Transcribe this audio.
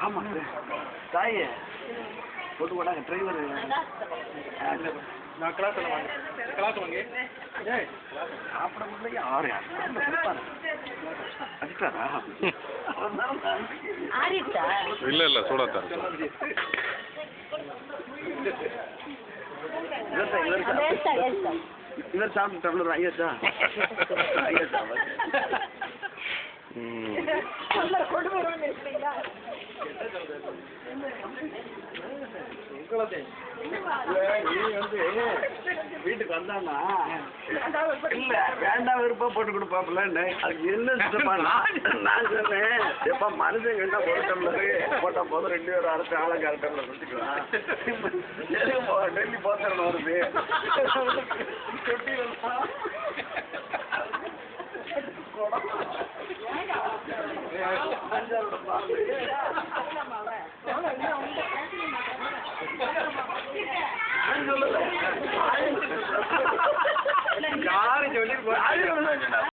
ஆமா தாயே போட்டு போட்டாங்க டிரைவர் நான் கிளாஸ் வாங்க சாப்பிட முடியல ஆறு அடிச்சாரா இல்ல சூடாத்தான் இவர் சாப்பிட்டு டம்ளர் ஐயாச்சா ஐயாச்சா வீட்டுக்கு வந்தானா இல்ல வேண்டாம் விருப்பம் போட்டு கொடுப்பாப்புல அதுக்கு என்ன நான் சொன்னேன் எப்ப மனுஷன் என்ன ஒரு டம்ளரு போட்டா போதும் 2 பேரும் அரைச்சு ஆளுங்க அரை டம்ளர் குடிச்சுக்கலாம் டெல்லி போத்தரணும் வருது சொல்லல